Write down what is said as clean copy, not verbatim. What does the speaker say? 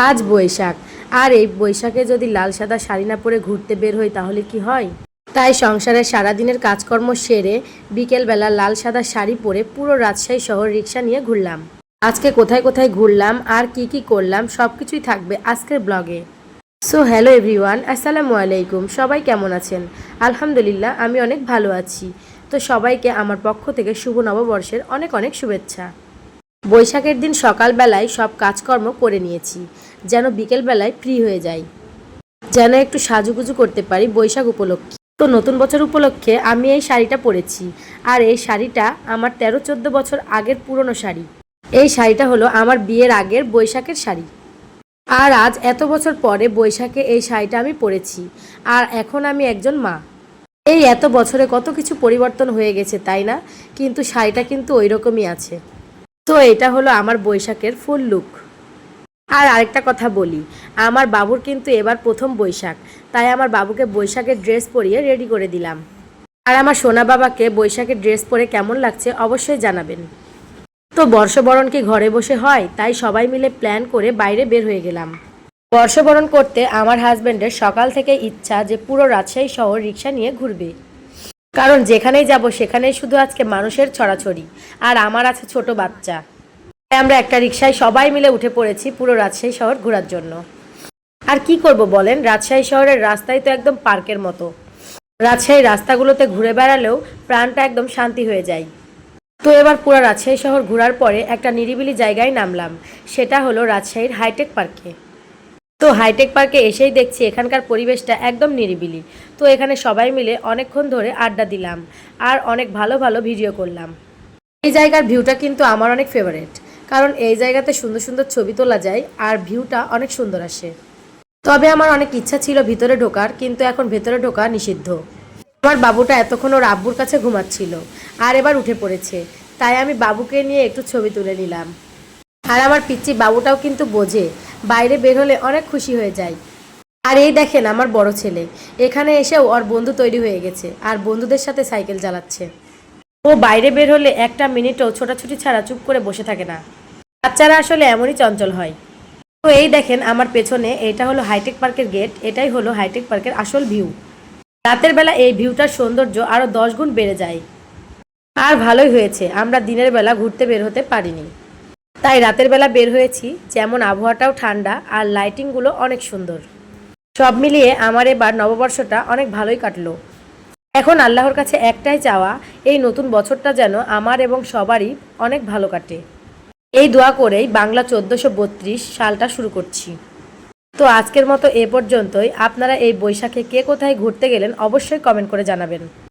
আজ বৈশাখ। আর এই বৈশাখে যদি লাল সাদা শাড়ি না পরে ঘুরতে বের হই তাহলে কি হয়? তাই সংসারের সারাদিনের কাজকর্ম সেরে বিকেলবেলা লাল সাদা শাড়ি পরে পুরো রাজশাহী শহর রিক্সা নিয়ে ঘুরলাম। আজকে কোথায় কোথায় ঘুরলাম আর কি কি করলাম সবকিছুই থাকবে আজকের ব্লগে। সো হ্যালো এভরিওয়ান, আসসালামু আলাইকুম। সবাই কেমন আছেন? আলহামদুলিল্লাহ, আমি অনেক ভালো আছি। তো সবাইকে আমার পক্ষ থেকে শুভ নববর্ষের অনেক অনেক শুভেচ্ছা। বৈশাখের দিন সকালবেলায় সব কাজকর্ম করে নিয়েছি, যেন বিকেলবেলায় ফ্রি হয়ে যাই, যেন একটু সাজুগুজু করতে পারি বৈশাখ উপলক্ষে। তো নতুন বছর উপলক্ষে আমি এই শাড়িটা পরেছি। আর এই শাড়িটা আমার 13-14 বছর আগের পুরনো শাড়ি। এই শাড়িটা হলো আমার বিয়ের আগের বৈশাখের শাড়ি। আর আজ এত বছর পরে বৈশাখে এই শাড়িটা আমি পরেছি। আর এখন আমি একজন মা। এই এত বছরে কত কিছু পরিবর্তন হয়ে গেছে, তাই না? কিন্তু শাড়িটা কিন্তু ওই রকমই আছে। তো এটা হলো আমার বৈশাখের ফুল লুক। আর আরেকটা কথা বলি, আমার বাবুর কিন্তু এবার প্রথম বৈশাখ, তাই আমার বাবুকে বৈশাখের ড্রেস পরিয়ে রেডি করে দিলাম। আর আমার সোনা বাবাকে বৈশাখের ড্রেস পরে কেমন লাগছে অবশ্যই জানাবেন। তো বর্ষবরণ কি ঘরে বসে হয়? তাই সবাই মিলে প্ল্যান করে বাইরে বের হয়ে গেলাম। বর্ষবরণ করতে আমার হাজব্যান্ডের সকাল থেকে ইচ্ছা যে পুরো রাজশাহী শহর রিক্সা নিয়ে ঘুরবে, কারণ যেখানেই যাব সেখানেই শুধু আজকে মানুষের ছড়াছড়ি। আর আমার আছে ছোট বাচ্চা, তাই আমরা একটা রিক্সায় সবাই মিলে উঠে পড়েছি পুরো রাজশাহী শহর ঘোরার জন্য। আর কি করব বলেন, রাজশাহী শহরের রাস্তায় তো একদম পার্কের মতো। রাজশাহীর রাস্তাগুলোতে ঘুরে বেড়ালেও প্রাণটা একদম শান্তি হয়ে যায়। তো এবার পুরো রাজশাহী শহর ঘোরার পরে একটা নিরিবিলি জায়গায় নামলাম, সেটা হলো রাজশাহীর হাইটেক পার্কে। তো হাইটেক পার্কে এসেই দেখছি এখানকার পরিবেশটা একদম নিরিবিলি। তো এখানে সবাই মিলে অনেকক্ষণ ধরে আড্ডা দিলাম আর অনেক ভালো ভালো ভিডিও করলাম। এই জায়গার ভিউটা কিন্তু আমার অনেক ফেভারিট, কারণ এই জায়গাতে সুন্দর সুন্দর ছবি তোলা যায় আর ভিউটা অনেক সুন্দর আসে। তবে আমার অনেক ইচ্ছা ছিল ভিতরে ঢোকার, কিন্তু এখন ভেতরে ঢোকা নিষিদ্ধ। আমার বাবুটা এতক্ষণ ওর আব্বুর কাছে ঘুমাচ্ছিল, আর এবার উঠে পড়েছে, তাই আমি বাবুকে নিয়ে একটু ছবি তুলে নিলাম। আর আমার পিচ্চি বাবুটাও কিন্তু বোঝে, বাইরে বের হলে অনেক খুশি হয়ে যায়। আর এই দেখেন আমার বড় ছেলে, এখানে এসেও ওর বন্ধু তৈরি হয়ে গেছে আর বন্ধুদের সাথে সাইকেল চালাচ্ছে। ও বাইরে বের হলে একটা মিনিটও ছোটাছুটি ছাড়া চুপ করে বসে থাকে না। বাচ্চারা আসলে এমনই চঞ্চল হয়। তো এই দেখেন আমার পেছনে, এটা হলো হাইটেক পার্কের গেট। এটাই হলো হাইটেক পার্কের আসল ভিউ। রাতের বেলা এই ভিউটার সৌন্দর্য আরও 10 গুণ বেড়ে যায়। আর ভালোই হয়েছে আমরা দিনের বেলা ঘুরতে বের হতে পারিনি, তাই রাতের বেলা বের হয়েছি। যেমন আবহাওয়াটাও ঠান্ডা আর লাইটিংগুলো অনেক সুন্দর। সব মিলিয়ে আমার এবার নববর্ষটা অনেক ভালোই কাটলো। এখন আল্লাহর কাছে একটাই চাওয়া, এই নতুন বছরটা যেন আমার এবং সবারই অনেক ভালো কাটে। এই দোয়া করেই বাংলা 1432 সালটা শুরু করছি। তো আজকের মতো এ পর্যন্তই। আপনারা এই বৈশাখে কে কোথায় ঘুরতে গেলেন অবশ্যই কমেন্ট করে জানাবেন।